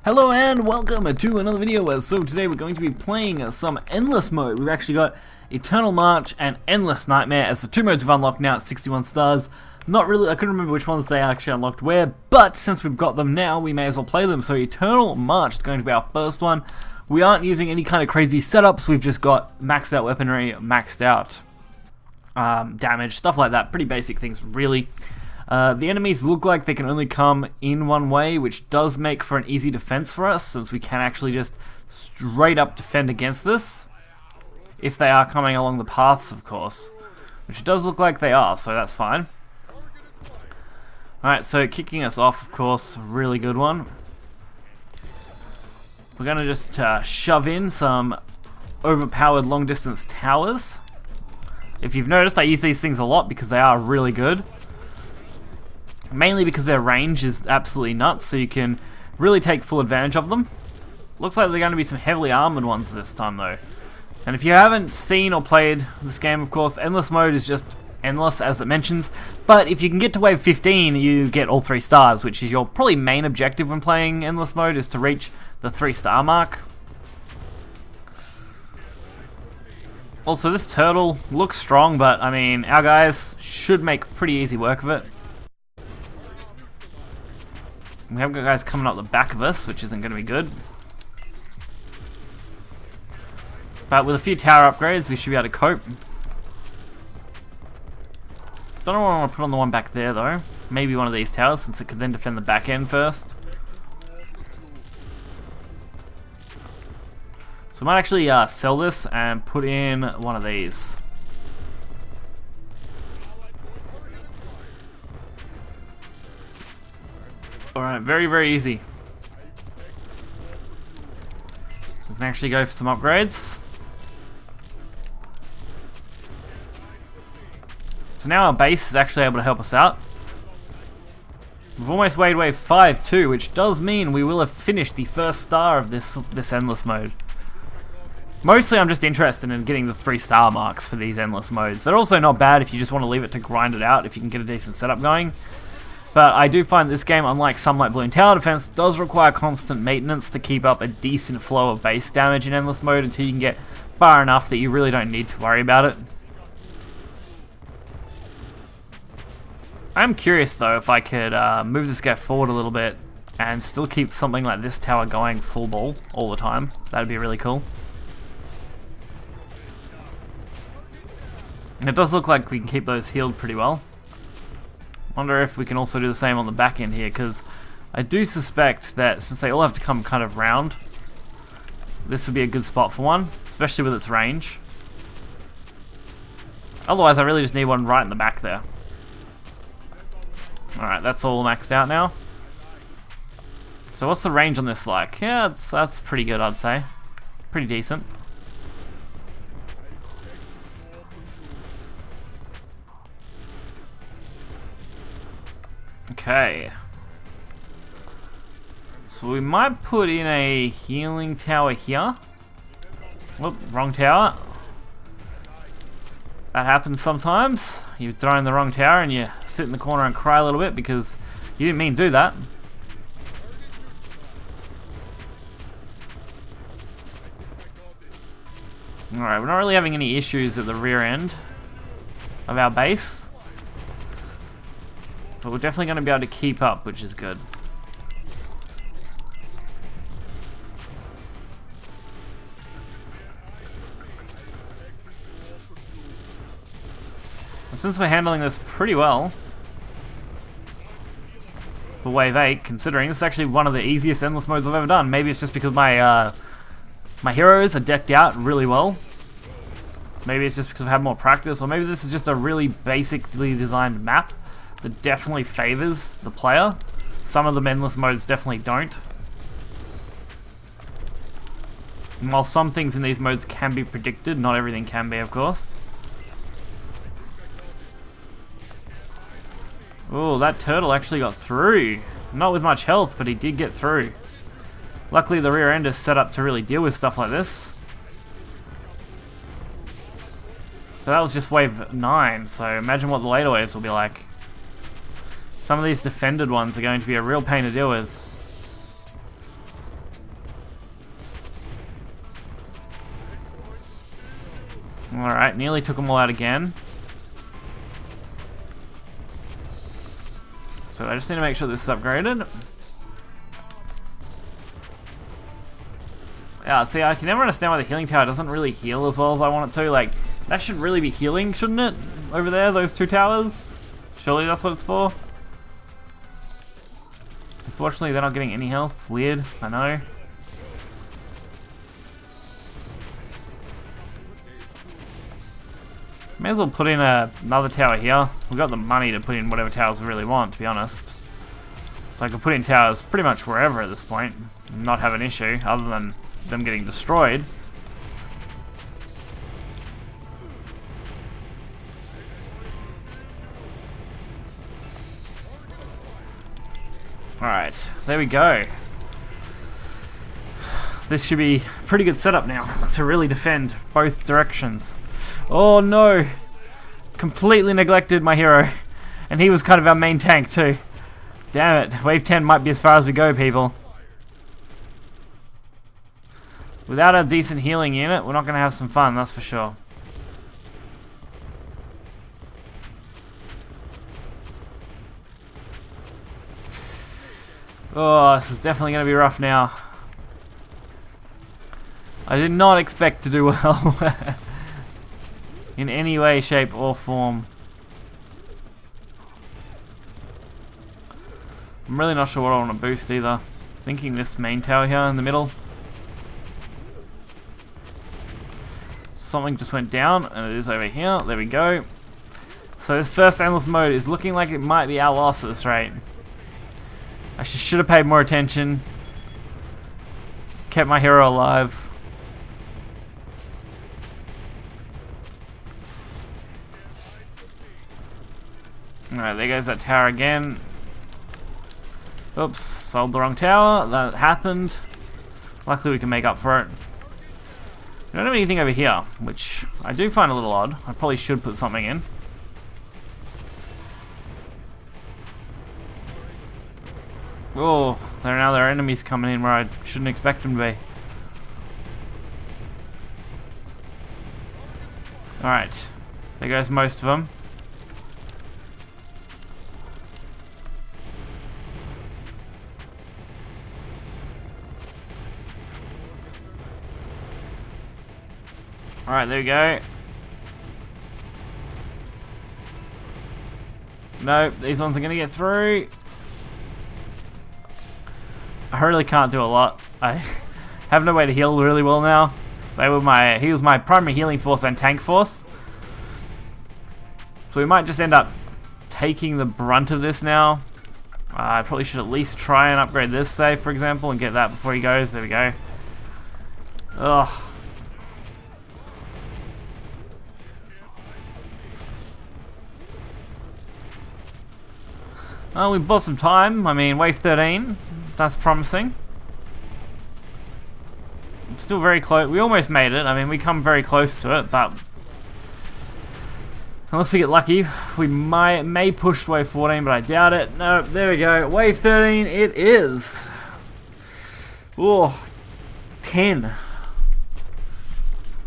Hello and welcome to another video. So today we're going to be playing some Endless mode. We've actually got Eternal March and Endless Nightmare as the two modes we've unlocked now at 61 stars. Not really, I couldn't remember which ones they actually unlocked where, but since we've got them now, we may as well play them. So Eternal March is going to be our first one. We aren't using any kind of crazy setups, we've just got maxed out weaponry, maxed out damage, stuff like that. Pretty basic things, really. The enemies look like they can only come in one way, which does make for an easy defense for us, since we can actually just straight up defend against this. If they are coming along the paths, of course. Which it does look like they are, so that's fine. Alright, so kicking us off, of course, really good one. We're going to just shove in some overpowered long distance towers. If you've noticed, I use these things a lot because they are really good. Mainly because their range is absolutely nuts, so you can really take full advantage of them. Looks like they're going to be some heavily armored ones this time though. And if you haven't seen or played this game, of course, Endless mode is just endless as it mentions. But if you can get to wave 15, you get all 3 stars, which is your probably main objective when playing Endless mode, is to reach the 3-star mark. Also, this turtle looks strong, but I mean, our guys should make pretty easy work of it. We have got guys coming up the back of us, which isn't going to be good. But with a few tower upgrades, we should be able to cope. Don't know what I want to put on the one back there, though. Maybe one of these towers, since it could then defend the back end first. So we might actually sell this and put in one of these. Alright, very, very easy. We can actually go for some upgrades. So now our base is actually able to help us out. We've almost made wave 5 too, which does mean we will have finished the first star of this endless mode. Mostly I'm just interested in getting the 3-star marks for these endless modes. They're also not bad if you just want to leave it to grind it out, if you can get a decent setup going. But I do find this game, unlike some like Balloon Tower Defense, does require constant maintenance to keep up a decent flow of base damage in Endless mode until you can get far enough that you really don't need to worry about it. I'm curious though if I could move this guy forward a little bit and still keep something like this tower going full ball all the time. That'd be really cool. It does look like we can keep those healed pretty well. Wonder if we can also do the same on the back end here, because I do suspect that since they all have to come kind of round, this would be a good spot for one, especially with its range. Otherwise I really just need one right in the back there. Alright, that's all maxed out now. So what's the range on this like? Yeah, that's pretty good, I'd say. Pretty decent. Okay. So we might put in a healing tower here. Whoop, wrong tower. That happens sometimes. You throw in the wrong tower and you sit in the corner and cry a little bit because you didn't mean to do that. Alright, we're not really having any issues at the rear end of our base. But we're definitely going to be able to keep up, which is good. And since we're handling this pretty well for wave 8, considering this is actually one of the easiest endless modes I've ever done. Maybe it's just because my my heroes are decked out really well. Maybe it's just because I've had more practice, or maybe this is just a really basically designed map that definitely favors the player. Some of the endless modes definitely don't. And while some things in these modes can be predicted, not everything can be, of course. Oh, that turtle actually got through. Not with much health, but he did get through. Luckily the rear end is set up to really deal with stuff like this. So that was just wave 9, so imagine what the later waves will be like. Some of these defended ones are going to be a real pain to deal with. Alright, nearly took them all out again. So I just need to make sure this is upgraded. Yeah, see, I can never understand why the healing tower doesn't really heal as well as I want it to. Like, that should really be healing, shouldn't it? Over there, those two towers? Surely that's what it's for? Unfortunately, they're not getting any health. Weird, I know. May as well put in another tower here. We've got the money to put in whatever towers we really want, to be honest. So I can put in towers pretty much wherever at this point. And not have an issue, other than them getting destroyed. Alright, there we go. This should be a pretty good setup now to really defend both directions. Oh no! Completely neglected my hero. And he was kind of our main tank too. Damn it, wave 10 might be as far as we go, people. Without a decent healing unit, we're not going to have some fun, that's for sure. Oh, this is definitely going to be rough now. I did not expect to do well. In any way, shape, or form. I'm really not sure what I want to boost either. Thinking this main tower here in the middle. Something just went down, and it is over here. There we go. So this first endless mode is looking like it might be our loss at this rate. I should have paid more attention. Kept my hero alive. Alright, there goes that tower again. Oops, sold the wrong tower. That happened. Luckily we can make up for it. We don't have anything over here, which I do find a little odd. I probably should put something in. Oh, there are enemies coming in where I shouldn't expect them to be. Alright, there goes most of them. Alright, there we go. Nope, these ones are going to get through. I really can't do a lot. I have no way to heal really well now. He was my primary healing force and tank force. So we might just end up taking the brunt of this now. I probably should at least try and upgrade this, say, for example, and get that before he goes. There we go. Ugh. We bought some time. I mean, wave 13. That's promising. Still very close. We almost made it. I mean, we come very close to it, but unless we get lucky, we may push to wave 14, but I doubt it. No, there we go. Wave 13, it is. Oh, 10.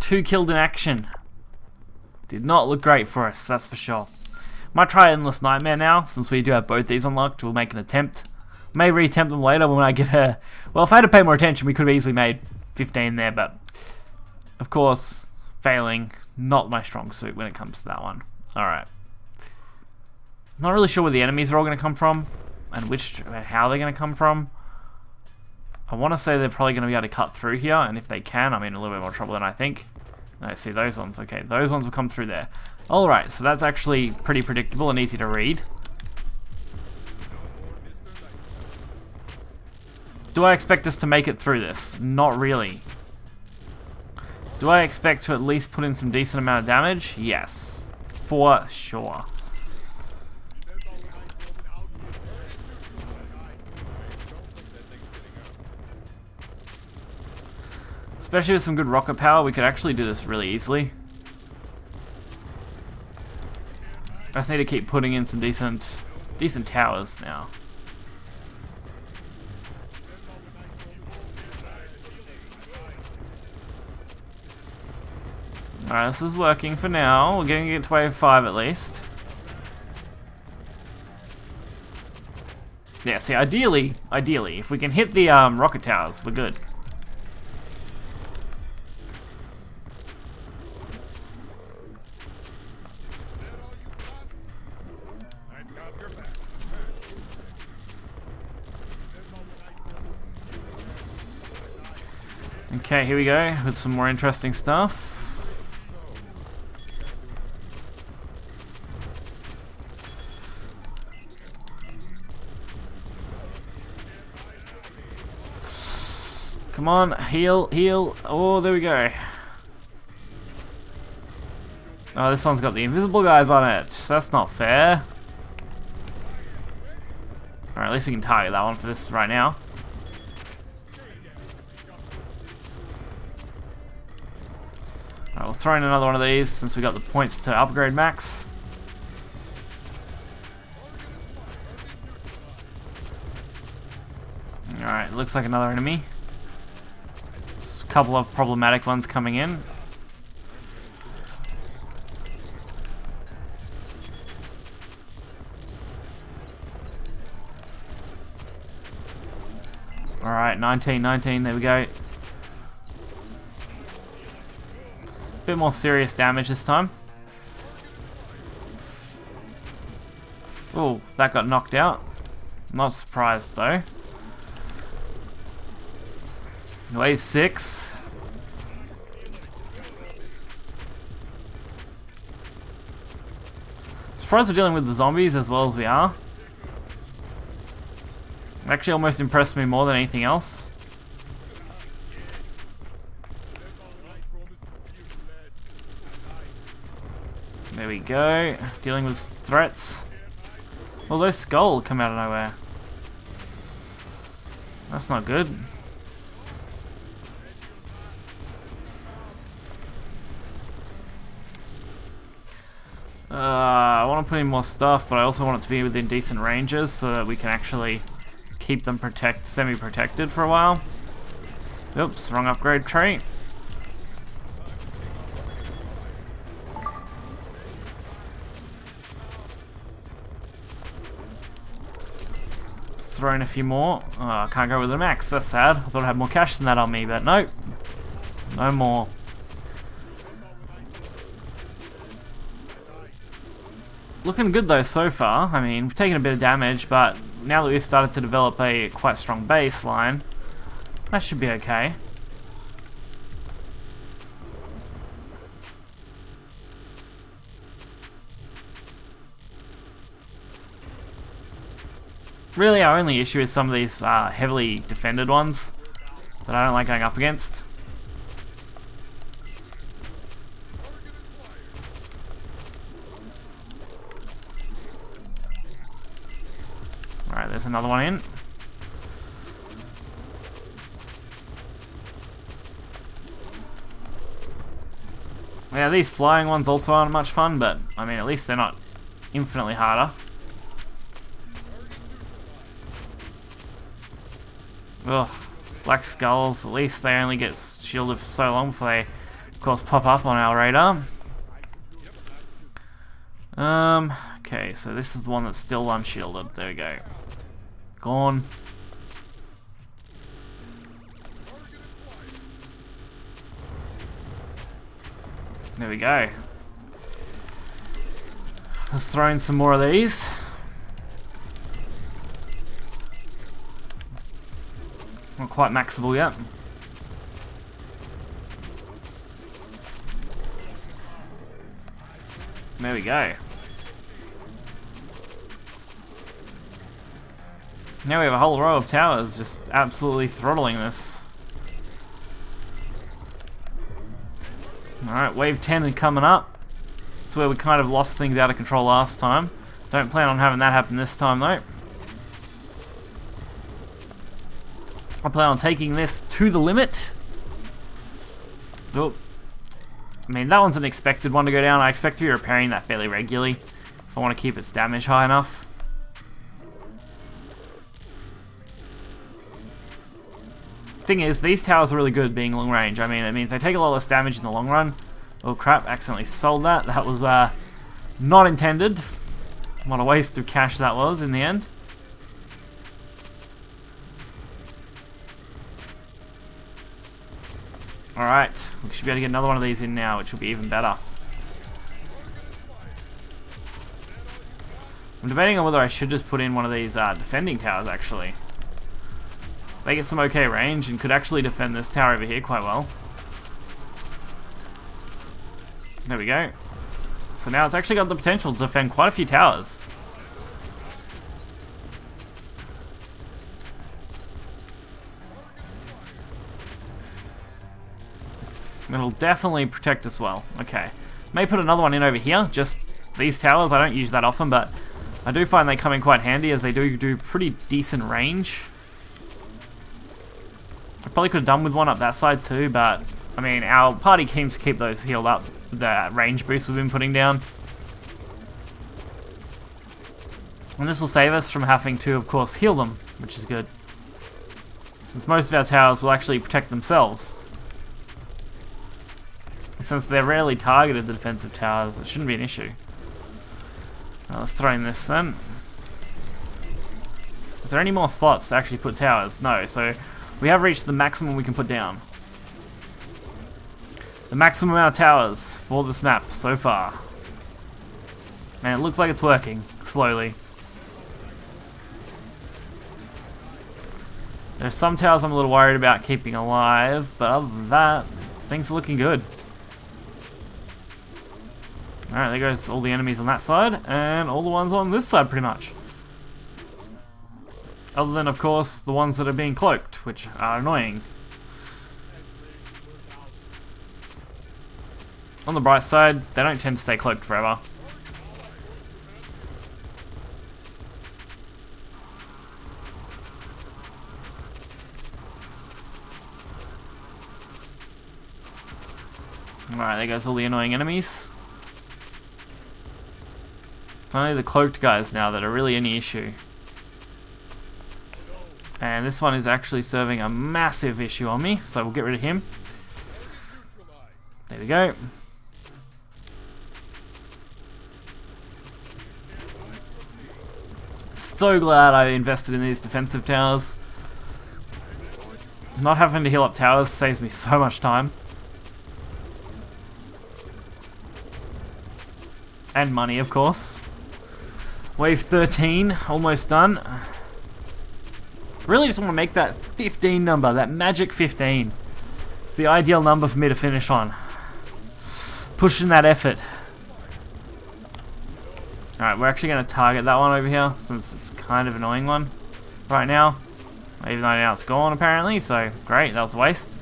2 killed in action. Did not look great for us, that's for sure. Might try Endless Nightmare now, since we do have both these unlocked. We'll make an attempt. May re-attempt them later when I get a... Well, if I had to pay more attention, we could have easily made 15 there, but... Of course, failing, not my strong suit when it comes to that one. Alright. Not really sure where the enemies are all going to come from, and how they're going to come from. I want to say they're probably going to be able to cut through here, and if they can, I'm in a little bit more trouble than I think. No, see those ones. Okay, those ones will come through there. Alright, so that's actually pretty predictable and easy to read. Do I expect us to make it through this? Not really. Do I expect to at least put in some decent amount of damage? Yes. For sure. Especially with some good rocket power, we could actually do this really easily. I just need to keep putting in some decent towers now. Alright, this is working for now. We're getting it to wave 5 at least. Yeah, see, ideally, if we can hit the rocket towers, we're good. Okay, here we go with some more interesting stuff. Come on, heal, heal. Oh, there we go. Oh, this one's got the invisible guys on it. That's not fair. Alright, at least we can target that one for this right now. Alright, we'll throw in another one of these since we got the points to upgrade max. Alright, looks like another enemy. There's a couple of problematic ones coming in. Alright, 19, there we go. Bit more serious damage this time. Oh, that got knocked out. Not surprised though. Wave 6. Surprised we're dealing with the zombies as well as we are. Actually almost impressed me more than anything else. There we go. Dealing with threats. Well, those skulls come out of nowhere. That's not good. I want to put in more stuff, but I also want it to be within decent ranges so that we can actually keep them semi-protected for a while. Oops, wrong upgrade trait. Let's throw in a few more. Oh, I can't go with the max, that's sad. I thought I had more cash than that on me, but nope. No more. Looking good though so far. I mean, we've taken a bit of damage, but now that we've started to develop a quite strong baseline, that should be okay. Really, our only issue is some of these heavily defended ones that I don't like going up against. Alright, there's another one in. Yeah, these flying ones also aren't much fun, but I mean, at least they're not infinitely harder. Ugh, black skulls, at least they only get shielded for so long before they, of course, pop up on our radar. Okay, so this is the one that's still unshielded. There we go. Gone. There we go. Let's throw in some more of these. Not quite maxable yet. There we go. Now we have a whole row of towers just absolutely throttling this. Alright, wave 10 is coming up. That's where we kind of lost things out of control last time. Don't plan on having that happen this time though. I plan on taking this to the limit. Oh. I mean, that one's an expected one to go down. I expect to be repairing that fairly regularly if I want to keep its damage high enough. Thing is, these towers are really good at being long range. I mean, it means they take a lot less damage in the long run, Oh crap, accidentally sold that. That was not intended. What a waste of cash that was in the end. Alright, we should be able to get another one of these in now, which will be even better. I'm debating on whether I should just put in one of these defending towers, actually. They get some okay range and could actually defend this tower over here quite well. There we go. So now it's actually got the potential to defend quite a few towers. It'll definitely protect us well. Okay. May put another one in over here. Just these towers, I don't use that often, but I do find they come in quite handy as they do pretty decent range. I probably could have done with one up that side too, but I mean, our party seems to keep those healed up. The range boost we've been putting down. And this will save us from having to, of course, heal them, which is good. Since most of our towers will actually protect themselves. And since they're rarely targeted, the defensive towers, it shouldn't be an issue. Now let's throw in this then. Is there any more slots to actually put towers? No, so we have reached the maximum we can put down. The maximum amount of towers for this map so far. And it looks like it's working, slowly. There's some towers I'm a little worried about keeping alive, but other than that, things are looking good. Alright, there goes all the enemies on that side, and all the ones on this side pretty much. Other than, of course, the ones that are being cloaked, which are annoying. On the bright side, they don't tend to stay cloaked forever. Alright, there goes all the annoying enemies. It's only the cloaked guys now that are really any issue. And this one is actually serving a massive issue on me, so we'll get rid of him. There we go. So glad I invested in these defensive towers. Not having to heal up towers saves me so much time. And money, of course. Wave 13, almost done. Really just want to make that 15 number, that magic 15. It's the ideal number for me to finish on. Pushing that effort. Alright, we're actually going to target that one over here, since it's kind of an annoying one right now. Even though now it's gone, apparently, so great, that was a waste.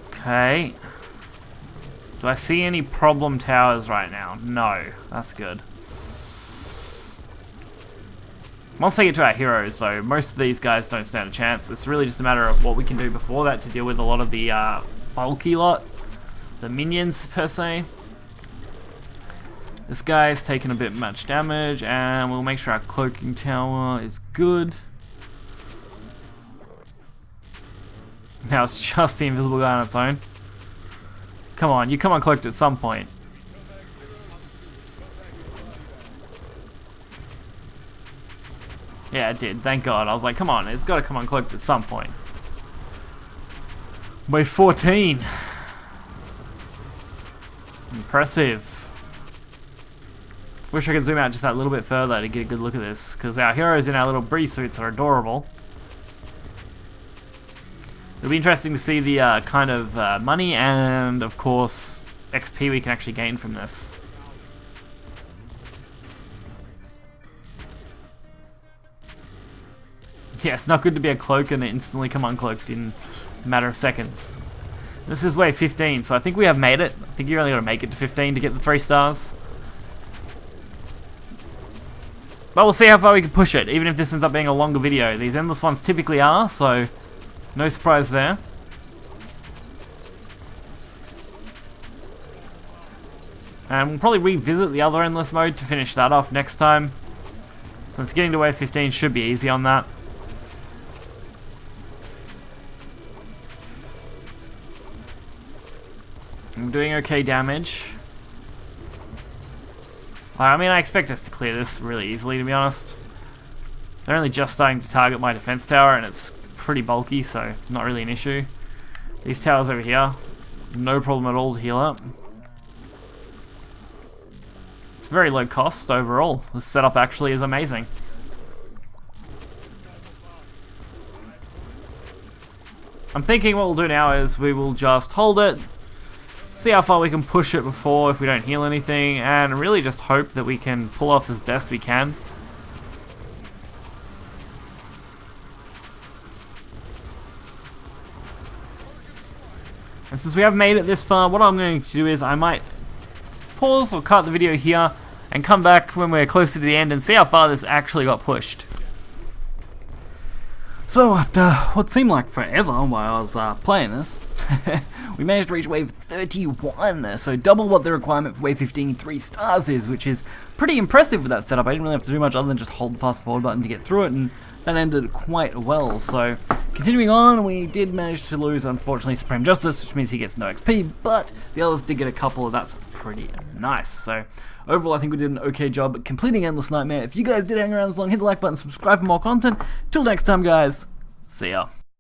Okay. Do I see any problem towers right now? No, that's good. Once they get to our heroes, though, most of these guys don't stand a chance. It's really just a matter of what we can do before that to deal with a lot of the bulky lot. The minions, per se. This guy's taken a bit much damage, and we'll make sure our cloaking tower is good. Now it's just the invisible guy on its own. Come on, you come uncloaked at some point. Yeah, it did, thank God. I was like, come on, it's got to come uncloaked at some point. Wave 14. Impressive. Wish I could zoom out just that little bit further to get a good look at this, because our heroes in our little breeze suits are adorable. It'll be interesting to see the kind of money and, of course, XP we can actually gain from this. Yeah, it's not good to be a cloak and instantly come uncloaked in a matter of seconds. This is wave 15, so I think we have made it. I think you only got to make it to 15 to get the 3 stars. But we'll see how far we can push it, even if this ends up being a longer video. These endless ones typically are, so no surprise there. And we'll probably revisit the other endless mode to finish that off next time. Since getting to wave 15 should be easy on that. I'm doing okay damage. I mean, I expect us to clear this really easily, to be honest. They're only just starting to target my defense tower, and it's pretty bulky, so not really an issue. These towers over here, no problem at all to heal up. It's very low cost overall. This setup actually is amazing. I'm thinking what we'll do now is we will just hold it, see how far we can push it before if we don't heal anything, and really just hope that we can pull off as best we can. And since we have made it this far, what I'm going to do is I might pause or cut the video here and come back when we're closer to the end and see how far this actually got pushed. So after what seemed like forever while I was playing this, we managed to reach wave 31, so double what the requirement for wave 15 3 stars is, which is pretty impressive with that setup. I didn't really have to do much other than just hold the fast forward button to get through it, and that ended quite well. So continuing on, we did manage to lose, unfortunately, Supreme Justice, which means he gets no XP, but the others did get a couple, and that's pretty nice. So overall, I think we did an okay job completing Endless Nightmare. If you guys did hang around this long, hit the like button, subscribe for more content. Till next time, guys, see ya.